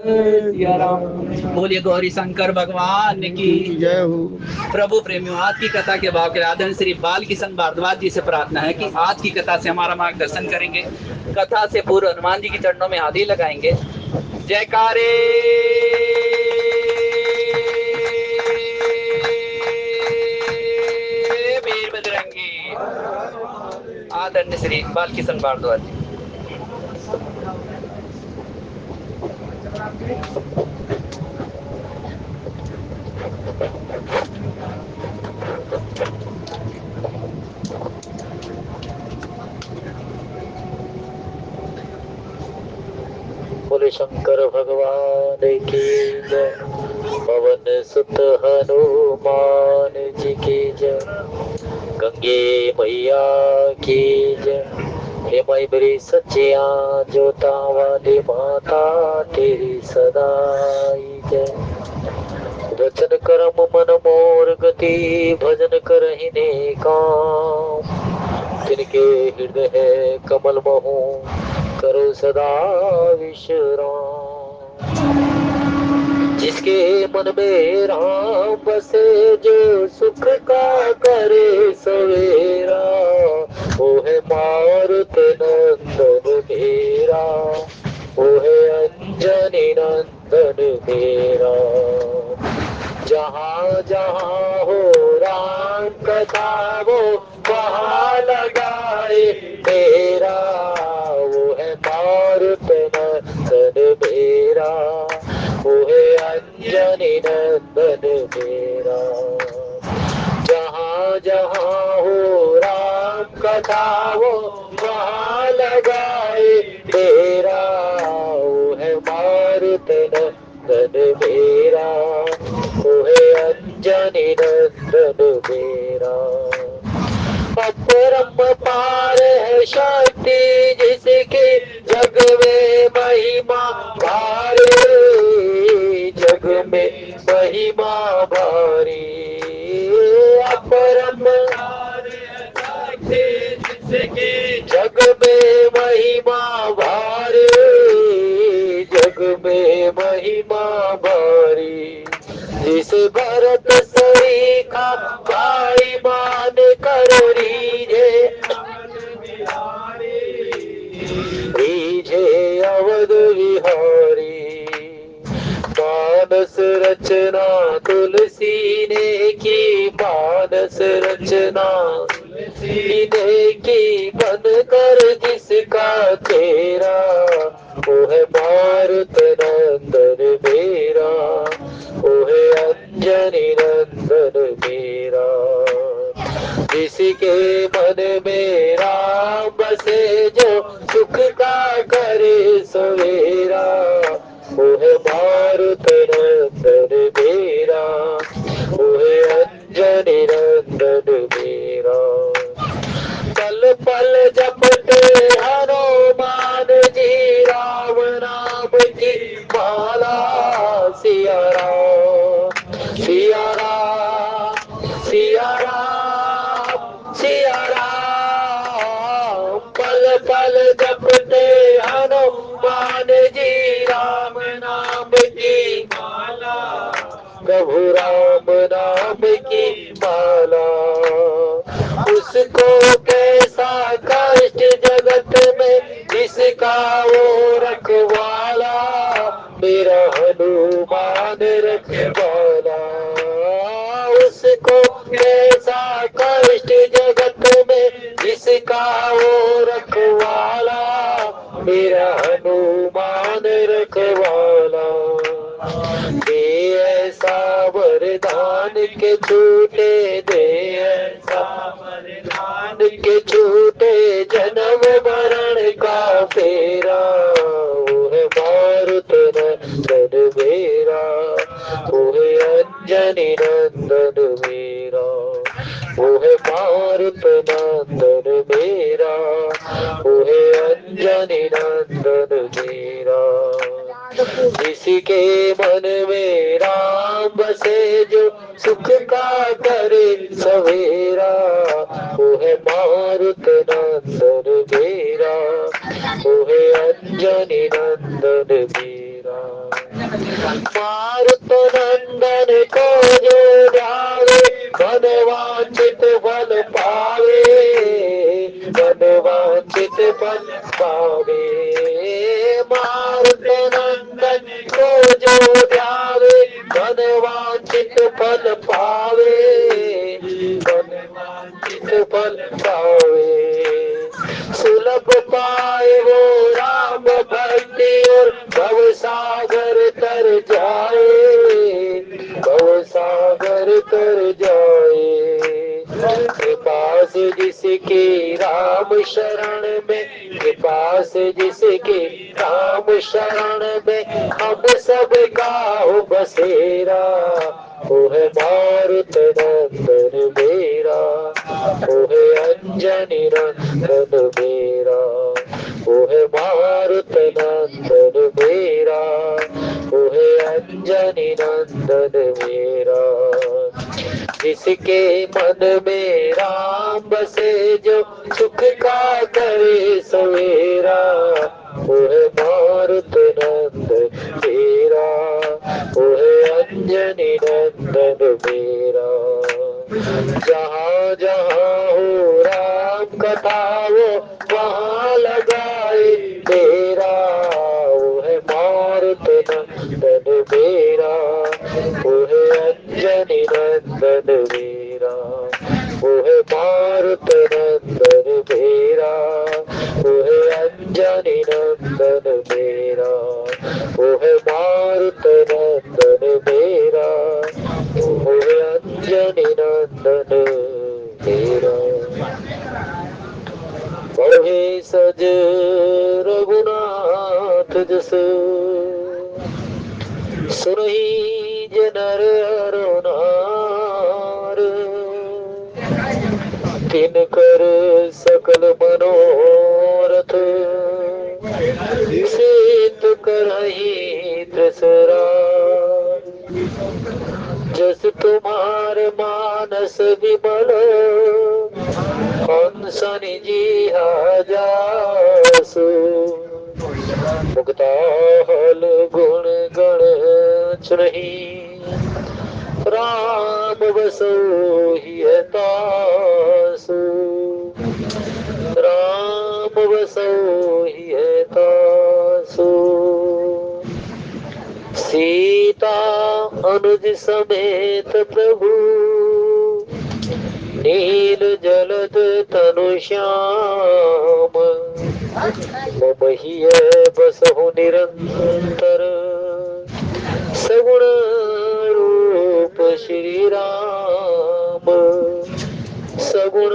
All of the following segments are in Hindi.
सिया राम। बोलिए गौरी शंकर भगवान की जय हो। प्रभु प्रेमियों, आज की कथा के भाव के आदरण श्री बाल किशन भारद्वाज जी से प्रार्थना है कि आज की कथा से हमारा मार्गदर्शन करेंगे। कथा से पूर्व हनुमान जी की चरणों में हाथी लगाएंगे। जयकारे वीर बजरंगी। आदरणीय श्री बाल किशन भारद्वाज जी। बोले शंकर भगवान की जय। पवन सुत हनुमान जी की जय। गंगे मैया की जय। हे माई मेरी सच्चिया जोता वाली माता तेरी सदाई जय। वचन कर्म मन मोर गति भजन करहिने काम। जिनके हृदय है कमल महु करो सदा विश्राम। जिसके मन में राम बसे जो सुख का करे सवेरा। वो है मारुत नंदन मेरा। वो है अंजनी नंदन मेरा। जहाँ जहाँ हो राम कथा वो वहाँ लगाए तेरा। वो है मारुत नंदन मेरा। वो है अंजनी नंदन मेरा। जहाँ जहाँ हो राम कथा वो वहाँ लगाए तेरा। वो है मारुत नंदन मेरा। वो है अंजनी नंदन मेरा। अपरम पार है शक्ति जिसके जग में महिमा भारी। जग में महिमा भारी। अपरम पार है शक्ति जिसके जग में महिमा भारी। जग में महिमा भारी। जिस भरत सरीखा भाई मान कर रीझे अवध विहारी। मानस रचना तुलसी ने की। मानस रचना तुलसी ने की बन कर जिसका तेरा। वो है मारुत नंदन मेरा। वो है अंजनी नंदन मेरा। जिसके मन में राम बसे जो सुख का करे सवेरा। वो है मारुत नंदन मेरा। वो है अंजनी नंदन मेरा। पल पल जपते हनुमान जी राम नाम की माला। सिया राम सिया राम सिया राम सिया राम। पल पल जपते हनुमान जी राम नाम की माला। प्रभु राम नाम की माला। उसको कैसा कष्ट जगत में जिसका वो रखवाला। मेरा हनुमान रखवाला। उसको कैसा कष्ट जगत में जिसका वो रखवाला। मेरा हनुमान रखवाला। दे ऐसा वरदान के छूटे। दे ऐसा वरदान के छूटे जन्म मरण का फेरा। वो है मारुत नंदन मेरा। वो है अंजनी नंदन मेरा। वो है मारुत नंदन मेरा। वो है अंजनी नंदन मेरा। जिसके मन में राम बसे जो सुख का करे सवेरा। वो है मारुत नंदन मेरा। वो है अंजनी नंदन मेरा। मारुत नंदन को जो ध्यावे मनवांछित फल पावे, मनवांछित फल पावे। मारुत नंदन को जो ध्यावे मनवांछित फल पावे, मनवांछित फल पावे। सुलभ पाए वो राम भक्ति और भव सागर तर जाए, भव सागर तर जाए। कृपा से जिसकी राम शरण में, कृपा से जिसकी राम शरण में हम सब का हो बसेरा, वो है मारुत नंदन मेरा, वो है अंजनी नंदन मेरा, वो है मारुत नंदन मेरा, वो है अंजनी नंदन मेरा। जिसके मन में राम बसे जो सुख का करे सवेरा, वो है मारुत नंदन मेरा, वो है अंजनी नंदन मेरा। जहाँ जहाँ हो राम कथा वो वहाँ लगाए तेरा, वो है मारुत नंदन मेरा, वो है अंजनी नंदन मेरा, वो है मारुत नंदन मेरा, वो है अंजनी नंदन मेरा, वो है मारुत नंदन मेरा, वो है अंजनी नंदन मेरा। बढ़े सज रघुनाथ जस, सुनहि जनर अरुनार, तिन कर सकल मनोरथ, सीत करहि त्रसरा। जस तुम्हार मानस विमल, हंसनि जीहा जासु। मुक्ता हल गुण गण चुनहि, राम बसोहि तासु, राम बसोहि तासु। सीता अनुज समेत प्रभु, नील जलद तनु श्याम। मम हिय बसहु निरंतर, सगुण रूप श्री राम, सगुण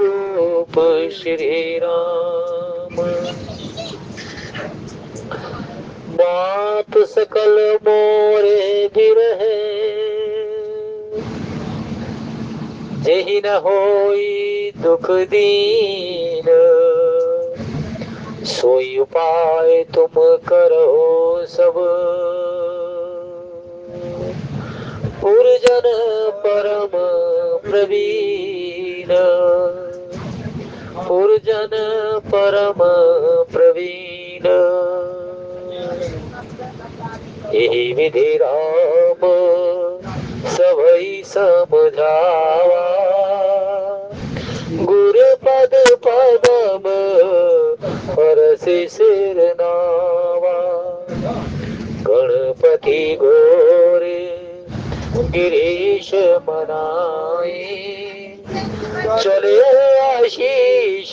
रूप श्री राम। बात सकल मोरे बिरहे, जेहि न होई दुख दीन। सोई उपाय तुम करो सब, पुरजन परम प्रवीण, पुरजन परम प्रवीण। यही विधि राम सबई समझावा, गुरु पद पदम हरसि सिर नावा। गणपति गोरे गिरीश मनाए, चले आशीष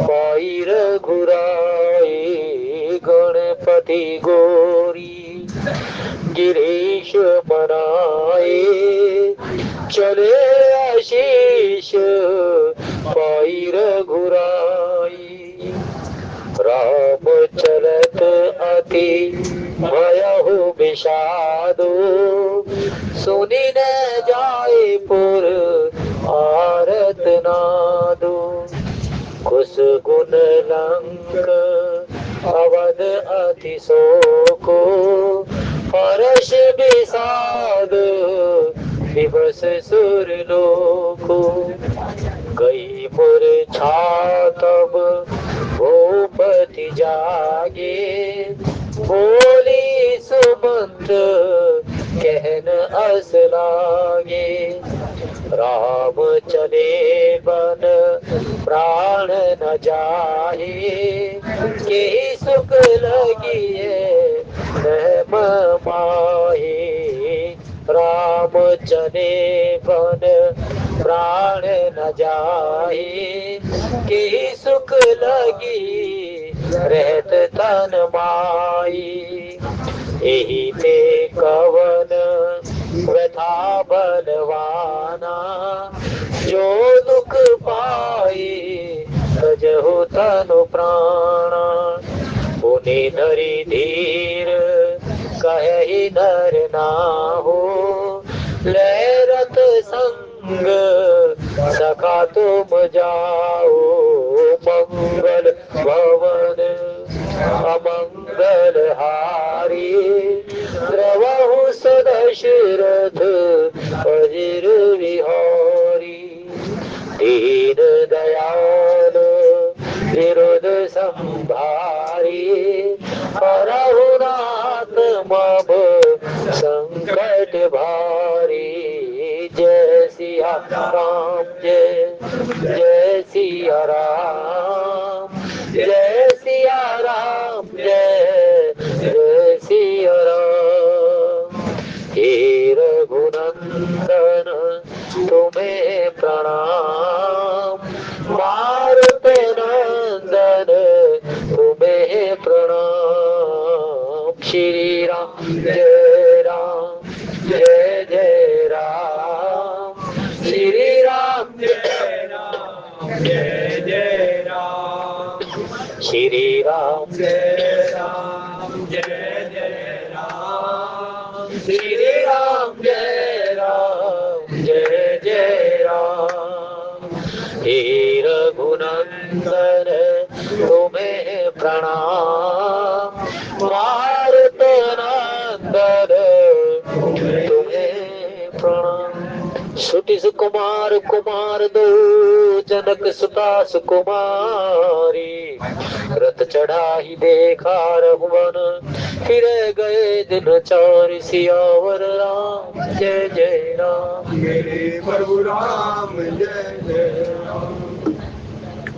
पाई रघुराए। गणपति गोरी गिरीश मनाए, चले आशीष पाई रघुराई। राम चलत अति भयहु विषादो, सुनि न जाए पुर आरत नादो। कुस गुण लंक अवध अति शोको, हर्ष विषाद दिवस सुर लोको। गई मूर्छा तब भूपति जागे, बोली पास लागे। राम चले बन प्राण न जाहे, के सुख लगिए रहम माहे। राम चले बन प्राण न जाहे, के सुख लगी रहत तन माई। एही ते कवन व्यथा बलवाना, जो दुख पाए तजहु तनु प्राणा। पुनि धरि धीर कहि नर नाहु, लहरत संग सखा तुम जाओ। मंगल भवन अमंगल हारी, द्रवहु सदशरथ अजिर विहारी। दीन दयाल विरुद्ध संभारी, हरहु नाथ मम संकट भारी। जय सिया राम जय जय सिया राम, जय सिया राम जय जय सिया राम। हे रघुनंदन तुम्हें प्रणाम, मारुत नंदन तुम्हें प्रणाम। श्री राम जय राम जय जय राम, श्री राम जय राम जय जय राम। श्री राम जय राम जय जय राम, श्री राम जय राम जय जय राम। हे रघुनंदन तुम्हें प्रणाम, मारुत नंदन तुम्हें प्रणाम। सुति सुकुमार कुमार दो, जनक सुता सुकुमारी। रथ चढ़ा ही देखा रघुवन, फिर गए दिन चार। सियावर राम जय जय राम, मेरे प्रभु राम जय जय राम।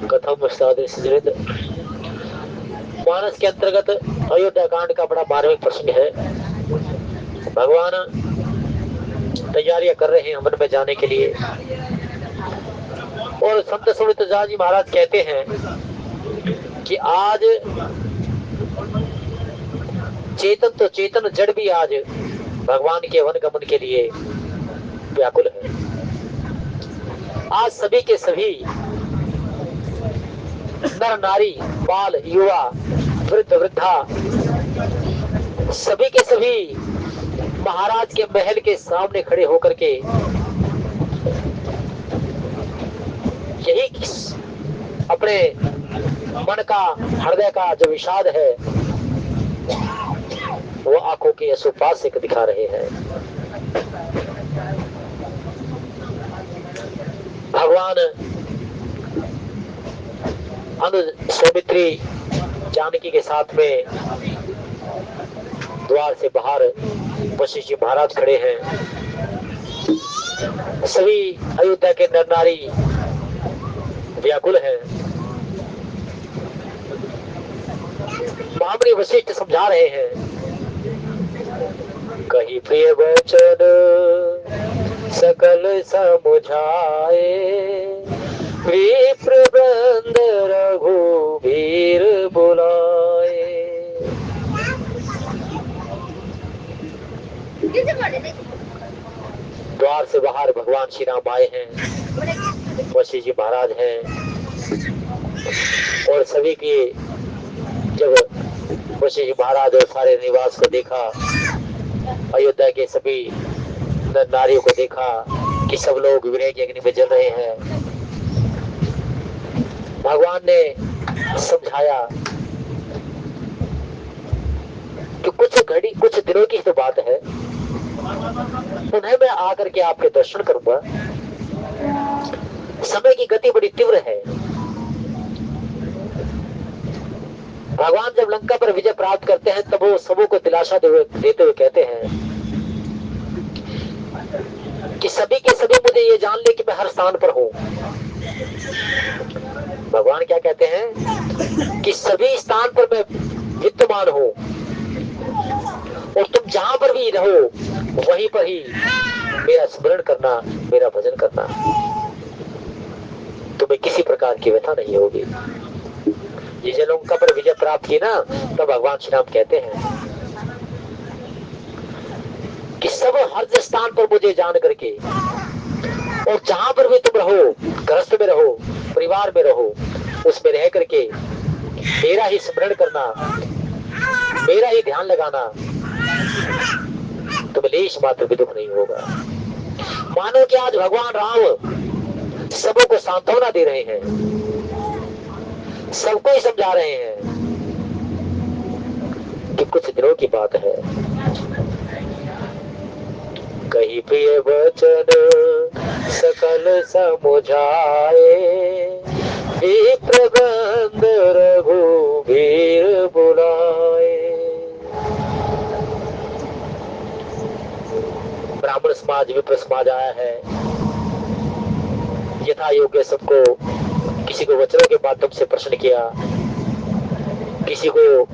कथम साधे मानस के अंतर्गत अयोध्या कांड का बड़ा मार्मिक प्रसंग है। भगवान तैयारियां कर रहे हैं हवन में जाने के लिए, और संत सुमित जी महाराज कहते हैं कि आज चेतन तो चेतन जड़ भी आज भगवान के वन गमन के लिए व्याकुल है। आज सभी के सभी नर नारी बाल युवा वृद्ध वृद्धा सभी के सभी महाराज के महल के सामने खड़े होकर के यही अपने मन का हृदय का जो विषाद है वो आंखों के अश्रुपात से दिखा रहे हैं। भगवान अनुज सौमित्री जानकी के साथ में द्वार से बाहर वशिष्ठ जी महाराज खड़े हैं। सभी अयोध्या के नर नारी व्याकुल हैं। महामुनि वशिष्ठ समझा रहे हैं, कही प्रिय वचन सकल समुझाए, विप्र वृंद रघुवीर बुलाए। द्वार से बाहर भगवान श्री राम आए हैं, वशिष्ठ जी महाराज हैं, और सभी के जब वशिष्ठ जी महाराज और सारे निवास को देखा, अयोध्या के सभी नारियों को देखा कि सब लोग विरह की अग्नि में जल रहे हैं, भगवान ने समझाया कि कुछ दिनों की तो बात है, उन्हें मैं आकर के आपके दर्शन करूंगा। समय की गति बड़ी तीव्र है। भगवान जब लंका पर विजय प्राप्त करते हैं तब वो सबों को दिलासा देते हुए कहते हैं कि सभी के सभी मुझे ये जान ले कि मैं हर स्थान पर हूँ। भगवान क्या कहते हैं कि सभी स्थान पर मैं विद्यमान हूँ और तुम जहां पर भी रहो वहीं पर ही मेरा स्मरण करना, मेरा भजन करना, तुम्हें किसी प्रकार की व्यथा नहीं होगी। ये जब उनका पर विजय प्राप्त की ना, तब भगवान श्री राम कहते हैं कि सब हर स्थान पर मुझे जान करके और जहां पर भी तुम रहो, गृहस्थ में रहो, परिवार में रहो, उसमें रह करके मेरा ही स्मरण करना, मेरा ही ध्यान लगाना, तुम्हें लेश मात्र भी दुख नहीं होगा। मानो कि आज भगवान राम सबों को सांत्वना दे रहे हैं, सबको ही समझा रहे हैं कि कुछ दिनों की बात है। कही प्रिय वचन सकल समुझाए, प्रबंध रघुबीर बुलाए। ब्राह्मण समाज, विप्र समाज आया है, यथा योग्य सबको, किसी को वचनों के माध्यम से प्रश्न किया, किसी को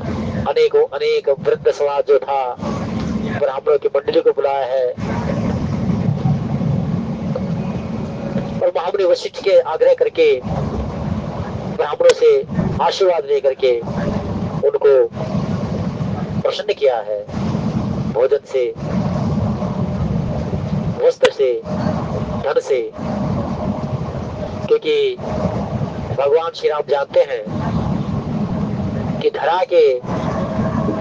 अनेक वृद्ध समाज जो था ब्राह्मणों की मंडली को बुलाया है और महामुनि वशिष्ठ के आग्रह करके ब्राह्मणों से आशीर्वाद लेकर के उनको प्रसन्न किया है, भोजन से, वस्त्र से, धन से, क्योंकि भगवान श्री राम जानते हैं कि धरा के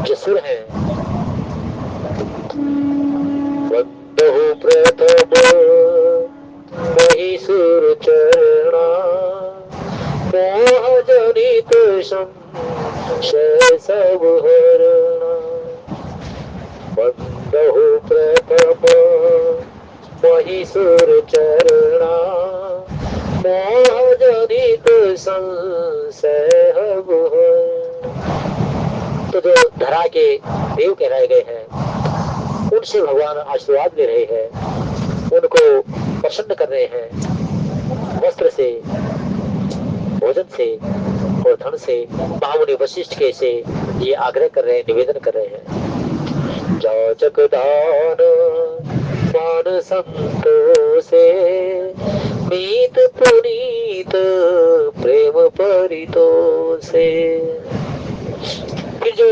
जो सुर हैं, वंदहु प्रथम महिषुर चरणा, मोह जनित संशय सब हरणा। वंदहु प्रथम महिषुर चरणा, मोह जनित संशय सब हरणा। तो जो धरा के देव कहलाए गए हैं, उनसे भगवान आशीर्वाद ले रहे हैं, उनको प्रसन्न कर रहे हैं, वस्त्र से, भोजन से और धन से। महामुनि वशिष्ठ के से ये आग्रह कर रहे हैं, निवेदन कर रहे हैं। जाचक दान मान संतोषे, मीत पुनीत प्रेम परितोषे। फिर जो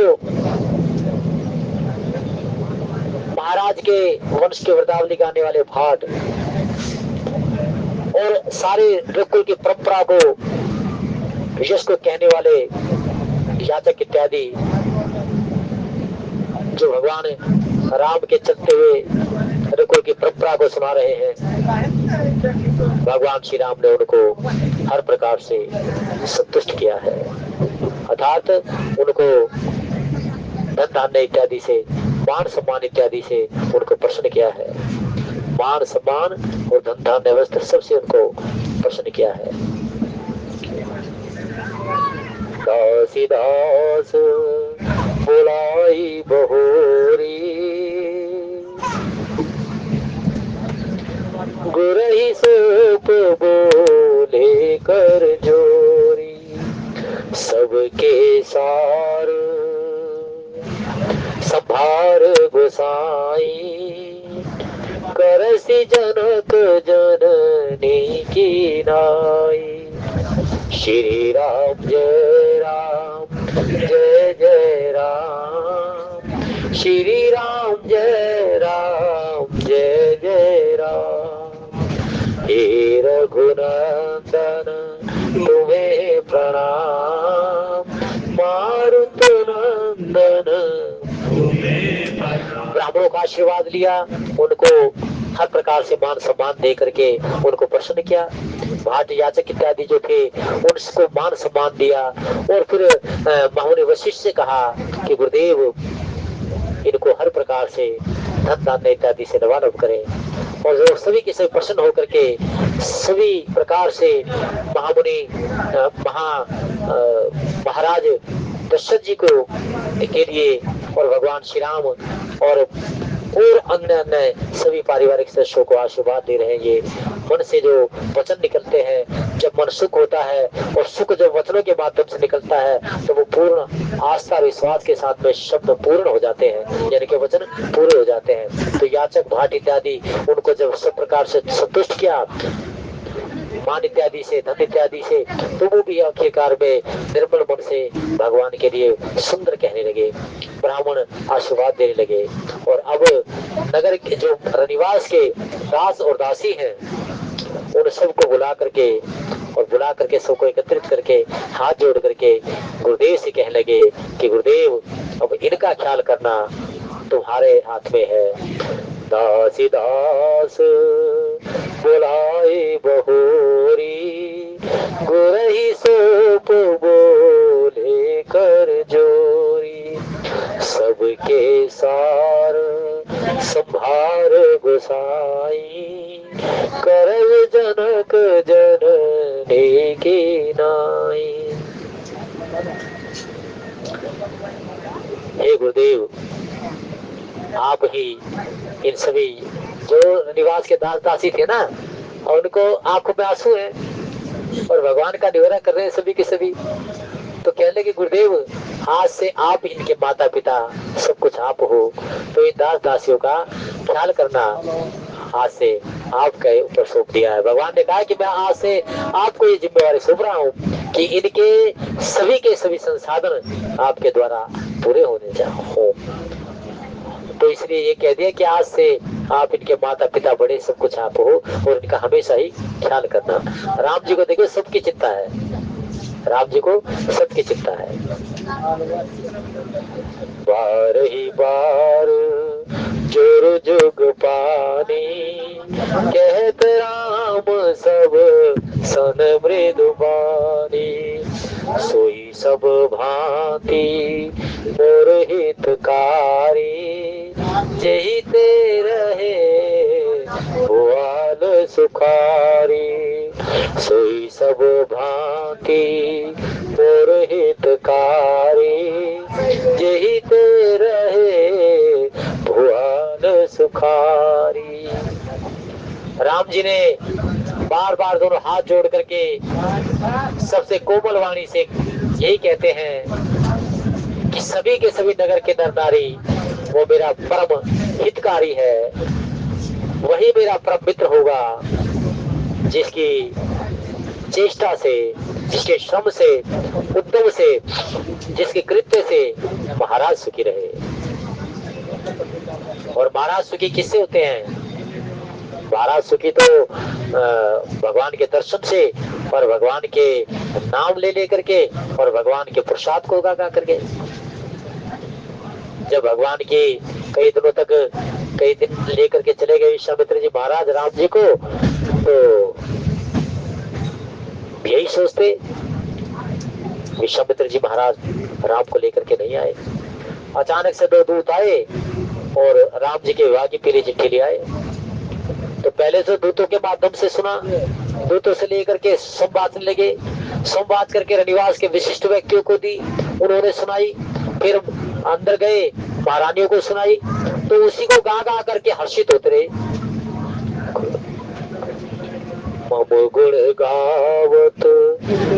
महाराज के वंश के वृतावली गाने वाले भाट और सारे रघुकुल की परंपरा को, यश को कहने वाले याचक इत्यादि जो भगवान राम के चलते हुए रघुकुल की परंपरा को सुना रहे हैं, भगवान श्री राम ने उनको हर प्रकार से संतुष्ट किया है, अर्थात उनको धन धान्य इत्यादि से, मान सम्मान इत्यादि से उनको प्रसन्न किया है। मान सम्मान और धन धान्य वस्त्र सबसे उनको प्रसन्न किया है। दासीदास बुलाई बहोरी, गुरही सोप बोले कर जोरी, सबके सार संभार गोसाई, करसी जनक जननी की नाई। श्री राम जय राम जय जय राम, श्री राम जय जय राम। हे रघुनंदन तुम्हें प्रणाम, मारुत नंदन। ब्राह्मणों का आशीर्वाद लिया, उनको हर प्रकार से मान सम्मान दे करके उनको प्रसन्न किया। भाट याचक इत्यादि जो थे उनको मान सम्मान दिया और फिर महामुनि वशिष्ठ से कहा कि गुरुदेव इनको हर प्रकार से धन धान्य इत्यादि से नवानव करें। और जो सभी के सभी प्रसन्न होकर के सभी प्रकार से महामुनि महाराज दशरथ जी को के लिए और भगवान श्री राम और और अन्य अन्य सभी पारिवारिक सदस्यों को आशीर्वाद दे रहे हैं। ये मन से जो वचन निकलते हैं, जब मन सुख होता है और सुख जब वचनों के माध्यम से निकलता है तो वो पूर्ण आस्था विश्वास के साथ में शब्द पूर्ण हो जाते हैं, यानी कि वचन पूरे हो जाते हैं। तो याचक भाट इत्यादि उनको जब सब प्रकार से संतुष्ट किया, मान इत्यादि से, धन इत्यादि से, तो वो भी आखिरकार में निर्मल मन से भगवान के लिए सुंदर कहने लगे, ब्राह्मण आशीर्वाद देने लगे। और अब नगर के जो रनिवास के दास और दासी हैं उन सबको बुला करके सबको एकत्रित करके हाथ जोड़ करके गुरुदेव से कहने लगे कि गुरुदेव अब इनका ख्याल करना तुम्हारे हाथ में है। दासी दास बुलाए बहोरी, गुरही सोप बोले कर जोरी, सबके सार संभार गोसाई, करव जनक जननी की नाई। हे गुरुदेव, आप ही इन सभी जो निवास के दास दासी थे ना, और उनको आंखों में आंसू है और भगवान का निवारण कर रहे हैं सभी के सभी। तो कहने लगे गुरुदेव, आज से आप इनके माता पिता सब कुछ आप हो, तो इन दास दासियों का ख्याल करना आज से आपके ऊपर सौंप दिया है। भगवान ने कहा कि मैं आज से आपको ये जिम्मेवारी सौंप रहा हूँ कि इनके सभी के सभी संसाधन आपके द्वारा पूरे होने हो। तो इसलिए ये कह दिया कि आज से आप इनके माता पिता बड़े सब कुछ आप हो और इनका हमेशा ही ख्याल करना। राम जी को देखो सबकी चिंता है, राम जी को सबकी चिंता है। बार ही बार जोर जुग पानी, कहत राम सब सन मृदुबानी, सोई सब भांति मोर हितकारी, जही ते रहे भुआल सुखारी, सोई सब भांति मोर हितकारी, जही ते रहे भुआल सुखारी। राम जी ने बार बार दोनों हाथ जोड़ करके सबसे कोमल वाणी से यही कहते हैं कि सभी के सभी नगर के नर नारी वो मेरा परम हितकारी है, वही मेरा परम मित्र होगा जिसकी चेष्टा से, जिसके श्रम से, उद्यम से, जिसके कृत्य से महाराज सुखी रहे। और महाराज सुखी किससे होते हैं? महाराज सुखी तो भगवान के दर्शन से और भगवान के नाम ले लेकर के और भगवान के प्रसाद को गा गा करके। जब भगवान की कई दिनों तक कई दिन लेकर के चले गए विश्वामित्र जी महाराज राम जी को, तो यही सोचते विश्वामित्र जी महाराज राम को लेकर के नहीं आए। अचानक से 2 दूत आए और राम जी के विवाह की पीली चिट्ठी ले आए। तो पहले तो दूतों के माध्यम से सुना, दूतों से लेकर के संवाद लगे, संवाद करके रनिवास के विशिष्ट व्यक्तियों को दी, उन्होंने सुनाई, फिर अंदर गए महारानियों को सुनाई, तो उसी को गा गा करके हर्षित होते रहे। मम गुण गावत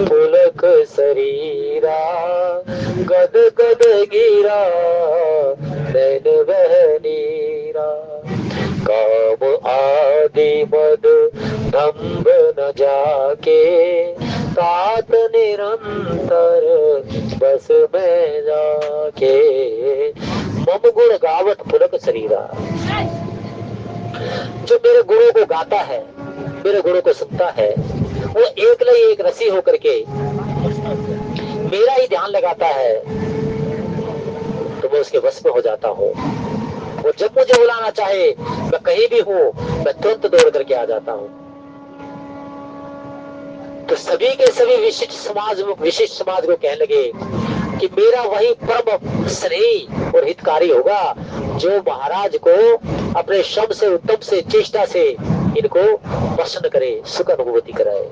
पुलक शरीरा, गद गद गिरा नैन बहनीरा, काम आदि मद दम्भ न जाके, तात निरंतर बस में जाके। मम गुण गावत पुलक शरीरा, जो मेरे गुणों को गाता है, मेरे गुणों को सुनता है, वो एक रसी होकर के मेरा ही ध्यान लगाता है, तो मैं उसके वश में हो जाता हूँ। वो जब मुझे बुलाना चाहे, मैं कहीं भी हूँ, मैं तुरंत दौड़ करके आ जाता हूँ। तो सभी के सभी विशिष्ट समाज को कहने लगे कि मेरा वही परम स्नेही और हितकारी होगा जो महाराज को अपने श्रम से, उत्तम से, चेष्टा से इनको प्रसन्न करे, सुख अनुभूति कराए।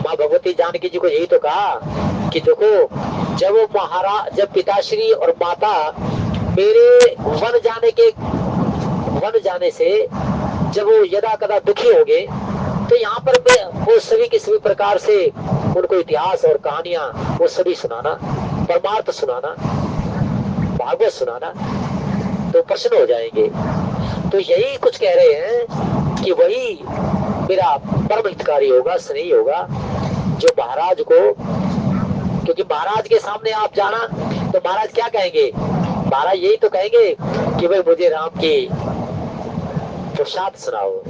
माँ भगवती जानकी जी को यही तो कहा कि देखो, जब पिताश्री और माता मेरे वन जाने से जब वो यदा कदा दुखी होंगे तो यहाँ पर वो सभी के सभी प्रकार से उनको इतिहास और कहानियां वो सभी सुनाना, परमार्थ सुनाना, भागवत सुनाना, तो प्रश्न हो जाएंगे। तो यही कुछ कह रहे हैं कि वही मेरा परम हितकारी होगा, स्नेही होगा, जो महाराज को, क्योंकि महाराज के सामने आप जाना तो महाराज क्या कहेंगे? महाराज यही तो कहेंगे कि भाई मुझे राम की प्रसाद सुनाओ,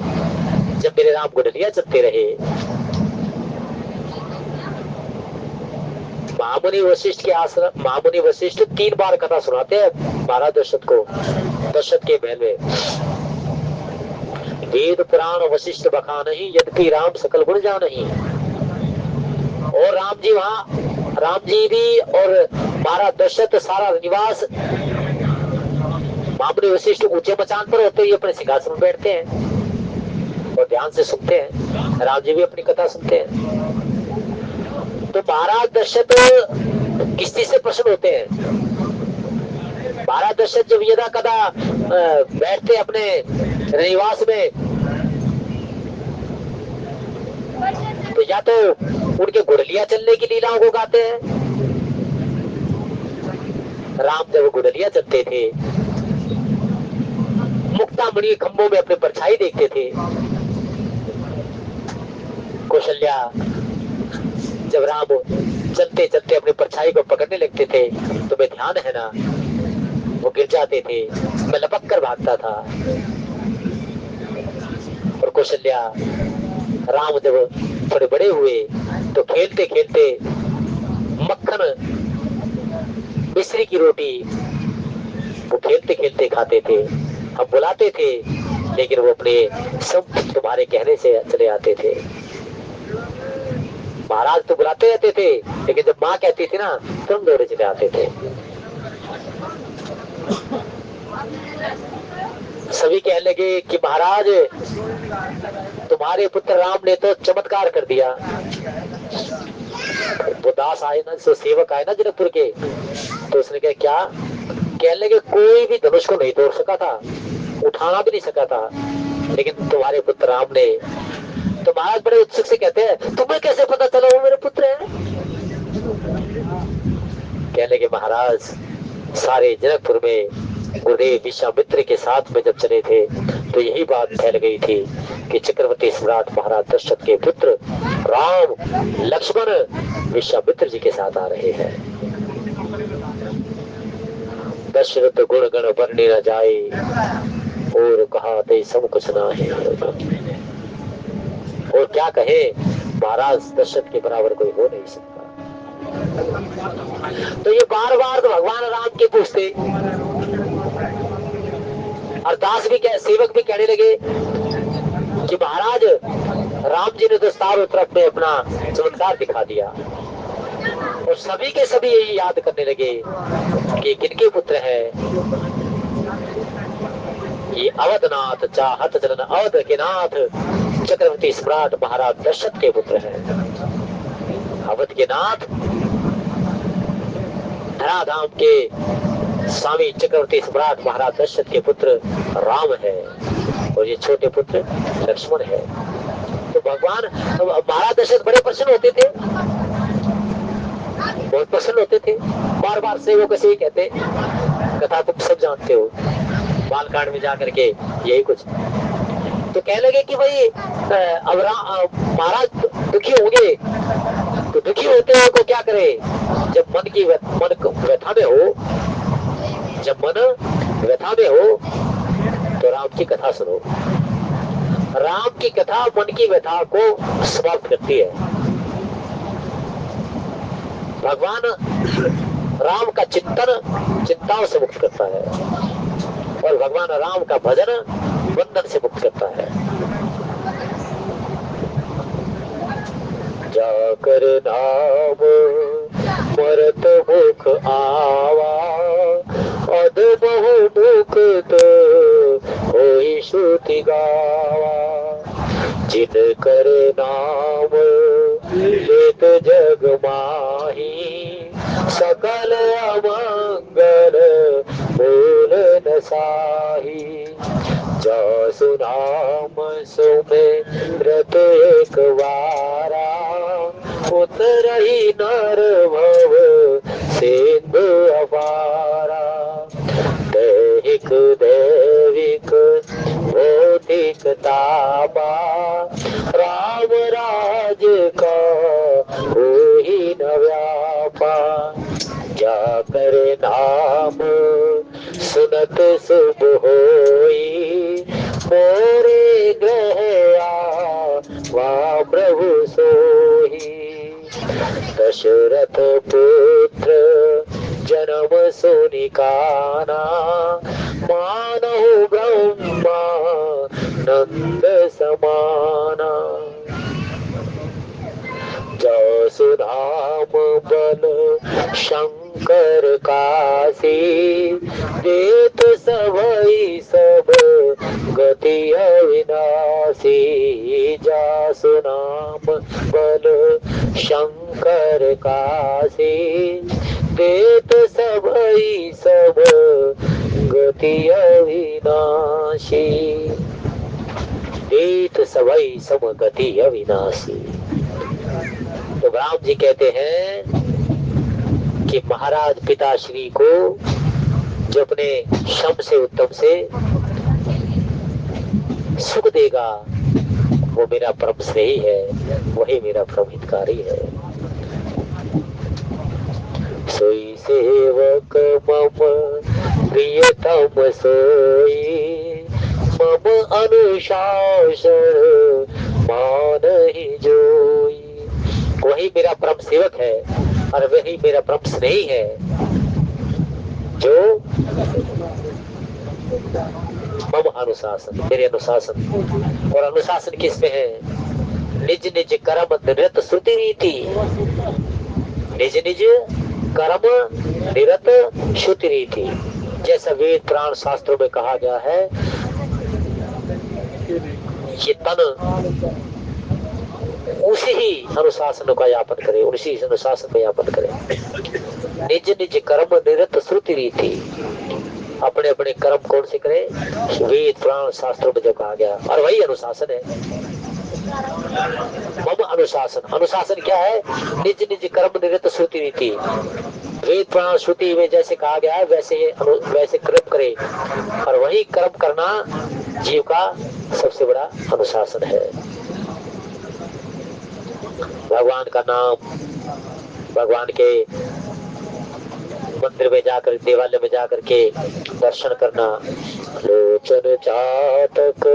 जब मेरे राम गुडलिया चलते रहे। महामुनि वशिष्ठ के आश्रम, महामुनि वशिष्ठ 3 बार कथा सुनाते हैं महाराज दशरथ को, दशरथ के महल में। वेद पुराण वशिष्ठ बखा नहीं, यद्यपि राम सकल गुण जा नहीं। और राम जी वहाँ, राम जी भी और महाराज दशरथ सारा निवास, महामुनि वशिष्ठ ऊंचे मचान पर होते ही अपने सिंहासन में बैठते हैं और ध्यान से सुनते हैं। राम जी भी अपनी कथा सुनते हैं। तो महाराज दशरथ किसी से प्रसन्न होते हैं। महाराज दशरथ जब यदा कदा बैठते अपने निवास में, तो या तो उनके गुडलिया चलने की लीलाओं को गाते हैं। राम जब गुडलिया चलते थे, मुक्तामणि खंभों में अपने परछाई देखते थे। कौशल्या जब राम चलते चलते अपनी परछाई को पकड़ने लगते थे, तुम्हें ध्यान है ना, वो गिर जाते थे, मैं लपक कर भागता था। और कौशल्या, राम जब थोड़े बड़े हुए तो खेलते खेलते मक्खन मिश्री की रोटी वो खेलते खेलते खाते थे। हम बुलाते थे लेकिन वो अपने सब तुम्हारे कहने से चले आते थे। महाराज तो बुलाते रहते थे, लेकिन जब माँ कहती थी ना, तुम दौड़े चले आते थे। सभी कहने लगे कि महाराज तुम्हारे पुत्र राम ने तो चमत्कार कर दिया। वो दास आए ना, जो सेवक आए ना जनकपुर के, तो उसने कहा क्या? कहने लगे कोई भी धनुष को नहीं तोड़ सका था, उठाना भी नहीं सका था, लेकिन तुम्हारे पुत्र राम ने। तो महाराज बड़े उत्सुक से कहते हैं, तुम्हें कैसे पता चला वो मेरे पुत्र है? कहने लगे महाराज सारे जनकपुर में गुरुदेव विश्वामित्र के साथ में जब चले थे तो यही बात फैल गई थी कि चक्रवर्ती सम्राट महाराज दशरथ के पुत्र राम लक्ष्मण विश्वामित्र जी के साथ आ रहे हैं। दशरथ गुण गण वर्णि न जाए, और कहा ते सब कुछ ना है। और क्या कहे, महाराज दशरथ के बराबर कोई हो नहीं सकता। तो ये बार बार तो भगवान राम के पूछते, और दास भी सेवक भी कहने लगे कि महाराज राम जी ने तो चारों तरफ में अपना चमत्कार दिखा दिया। और सभी के सभी यही याद करने लगे कि किनके पुत्र है ये? अवधनाथ चाहत चलन अवध के नाथ चक्रवर्ती सम्राट महाराज दशरथ के पुत्र है। अवध के नाथ धराधाम के स्वामी चक्रवर्ती सम्राट महाराज दशरथ के पुत्र राम है, और ये छोटे पुत्र लक्ष्मण है। तो भगवान महाराज दशरथ बड़े प्रसन्न होते थे, बहुत प्रसन्न होते थे। बार बार से वो कैसे कहते, कथा तुम सब जानते हो, बालकांड में जाकर के यही कुछ। तो कहने लगे कि भाई अब महाराज दुखी होंगे, तो दुखी होते हैं को क्या करे? जब मन व्यथा में हो, जब मन व्यथा में हो तो राम की कथा सुनो। राम की कथा मन की व्यथा को समाप्त करती है। भगवान राम का चिंतन चिंताओं से मुक्त करता है, और भगवान राम का भजन बंधन से मुक्त करता है। जाकर नाम मरत मुख आवा, अध बहु मुक्त होई श्रुति गावा। जिन कर नाम लेत जग माही, सकल अमंगल हो बसाही। जासु नाम सुमिरत एक बारा, उतरही नर भव सिंधु अपारा। दैहिक दैविक भौतिक तापा, राम राज का होई न व्यापा। क्या करे नाम सुनत शुभ होई, मोरे ग्रह आवा प्रभु सोही। दशरथ पुत्र जन्म सुनिकाना, मानहु ब्रह्मा नंद समाना। जासु नाम बल शंकर काशी, देत सबई सब गति अविनाशी। जासु नाम बल शंकर काशी, देत सबई सब गति अविनाशी। देत सबई सब गति अविनाशी। तो राम जी कहते हैं कि महाराज पिताश्री को जो अपने शम से उत्तम से सुख देगा, वो मेरा परम स्नेही है, वही मेरा परम हितकारी है। सोई सेवक मम प्रियतम सोई, मम अनुशासन मानहि जोई। वही मेरा परम सेवक है और वही मेरा परम स्नेही है, जो मम अनुशासन, मेरे अनुशासन। और अनुशासन किसमें है? निज निज कर्म निरत श्रुति रीति। निज निज कर्म निरत श्रुति रीति। जैसा वेद पुराण शास्त्रों में कहा गया है, ये तन उसी ही अनुशासन का यापन करे, उसी अनुशासन में यापन करे। निज निज कर्म निरत श्रुति रीति। अपने अपने कर्म कौन से करे? वेद पुराण शास्त्रों में जो कहा गया, और वही अनुशासन है। मम अनुशासन, अनुशासन क्या है? निज निज कर्म निरत श्रुति रीति। वेद पुराण श्रुति में जैसे कहा गया है वैसे कर्म करे, और वही कर्म करना जीव का सबसे बड़ा अनुशासन है। भगवान का नाम, भगवान के मंदिर में जाकर, देवालय में जाकर के दर्शन करना। लोचन चातक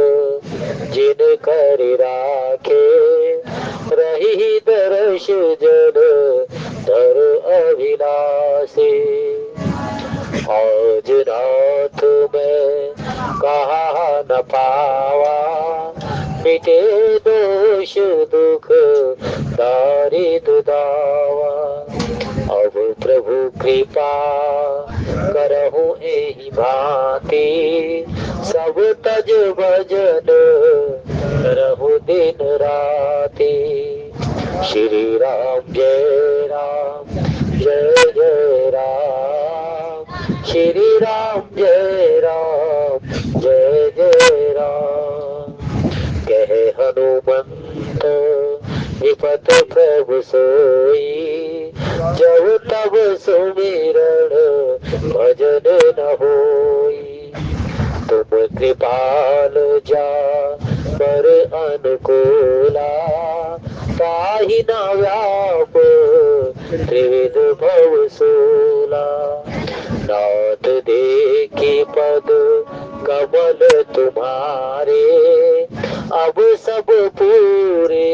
जिन कर राखे, रही दर्श जन धर अभिलाषे। आज रात में कहा न पावा, मिटे दोष दुख दारिद्र दावा। अब प्रभु कृपा करहु एहि भांति, सब तज भजन करहु दिन राति। श्री राम जय राम जय जय राम, श्री राम जय राम जय जय राम। कहे हनुमंत विपत प्रभु सोई, जब तब सुमिरन भजन न होई। तुम कृपाल जा पर अनुकूला, ताहि न व्याप त्रिविध भव सूला। नाथ देखी पद कमल तुम्हारे, अब सब पूरे